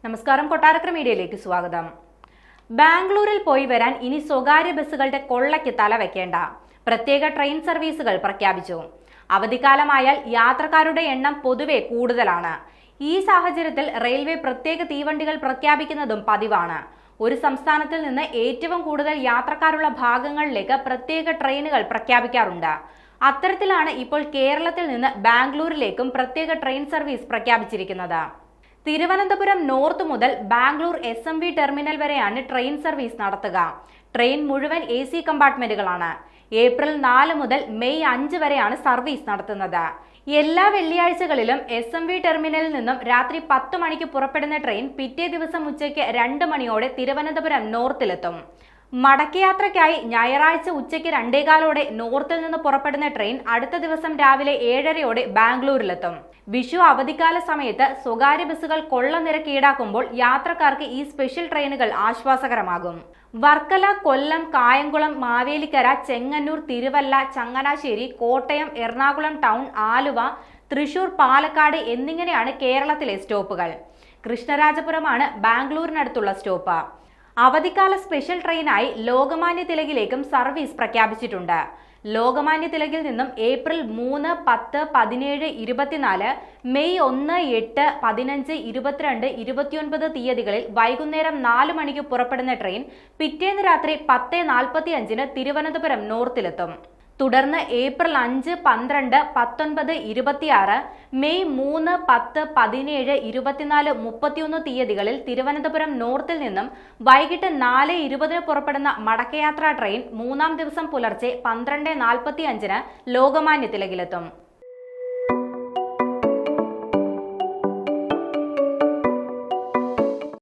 നമസ്കാരം, കൊട്ടാരക്കര മീഡിയയിലേക്ക് സ്വാഗതം. ബാംഗ്ലൂരിൽ പോയി വരാൻ ഇനി സ്വകാര്യ ബസ്സുകളുടെ കൊള്ളയ്ക്ക് തലവെക്കേണ്ട. പ്രത്യേക ട്രെയിൻ സർവീസുകൾ പ്രഖ്യാപിച്ചു. അവധിക്കാലമായാൽ യാത്രക്കാരുടെ എണ്ണം പൊതുവെ കൂടുതലാണ്. ഈ സാഹചര്യത്തിൽ റെയിൽവേ പ്രത്യേക തീവണ്ടികൾ പ്രഖ്യാപിക്കുന്നതും പതിവാണ്. ഒരു സംസ്ഥാനത്തിൽ നിന്ന് ഏറ്റവും കൂടുതൽ യാത്രക്കാരുള്ള ഭാഗങ്ങളിലേക്ക് പ്രത്യേക ട്രെയിനുകൾ പ്രഖ്യാപിക്കാറുണ്ട്. അത്തരത്തിലാണ് ഇപ്പോൾ കേരളത്തിൽ നിന്ന് ബാംഗ്ലൂരിലേക്കും പ്രത്യേക ട്രെയിൻ സർവീസ് പ്രഖ്യാപിച്ചിരിക്കുന്നത്. തിരുവനന്തപുരം നോർത്ത് മുതൽ ബാംഗ്ലൂർ SMV ടെർമിനൽ വരെയാണ് ട്രെയിൻ സർവീസ് നടത്തുക. ട്രെയിൻ മുഴുവൻ AC കമ്പാർട്ട്മെന്റുകളാണ്. ഏപ്രിൽ 4 മുതൽ മെയ് 5 വരെയാണ് സർവീസ് നടത്തുന്നത്. എല്ലാ വെള്ളിയാഴ്ചകളിലും SMV ടെർമിനലിൽ നിന്നും രാത്രി 10 മണിക്ക് പുറപ്പെടുന്ന ട്രെയിൻ പിറ്റേ ദിവസം ഉച്ചയ്ക്ക് 2 മണിയോടെ തിരുവനന്തപുരം നോർത്തിലെത്തും. മടക്കയാത്രയ്ക്കായി ഞായറാഴ്ച ഉച്ചയ്ക്ക് 2:15 നോർത്തിൽ നിന്ന് പുറപ്പെടുന്ന ട്രെയിൻ അടുത്ത ദിവസം രാവിലെ 7:30 ബാംഗ്ലൂരിലെത്തും. വിഷു അവധിക്കാല സമയത്ത് സ്വകാര്യ ബസ്സുകൾ കൊള്ള നിരക്ക് ഈടാക്കുമ്പോൾ യാത്രക്കാർക്ക് ഈ സ്പെഷ്യൽ ട്രെയിനുകൾ ആശ്വാസകരമാകും. വർക്കല, കൊല്ലം, കായംകുളം, മാവേലിക്കര, ചെങ്ങന്നൂർ, തിരുവല്ല, ചങ്ങനാശ്ശേരി, കോട്ടയം, എറണാകുളം ടൗൺ, ആലുവ, തൃശൂർ, പാലക്കാട് എന്നിങ്ങനെയാണ് കേരളത്തിലെ സ്റ്റോപ്പുകൾ. കൃഷ്ണരാജപുരമാണ് ബാംഗ്ലൂരിനടുത്തുള്ള സ്റ്റോപ്പ്. അവധിക്കാല സ്പെഷ്യൽ ട്രെയിനായി ലോകമാന്യ തിലകിലേക്കും സർവീസ് പ്രഖ്യാപിച്ചിട്ടുണ്ട്. ലോകമാന്യ തിലകിൽ നിന്നും ഏപ്രിൽ 3, 10, 17, 24, മെയ് 1, 8, 15, 22, 29 തീയതികളിൽ വൈകുന്നേരം 4 മണിക്ക് പുറപ്പെടുന്ന ട്രെയിൻ പിറ്റേന്ന് രാത്രി 10:45 തിരുവനന്തപുരം നോർത്തിലെത്തും. തുടർന്ന് ഏപ്രിൽ 5, 12, 19, 26, മെയ് 3, 10, 17, 24, 31 തീയതികളിൽ തിരുവനന്തപുരം നോർത്തിൽ നിന്നും വൈകിട്ട് 4:20 പുറപ്പെടുന്ന മടക്കയാത്രാ ട്രെയിൻ 3-ാം ദിവസം പുലർച്ചെ 12:45 ലോകമാന്യ തിലകിലെത്തും.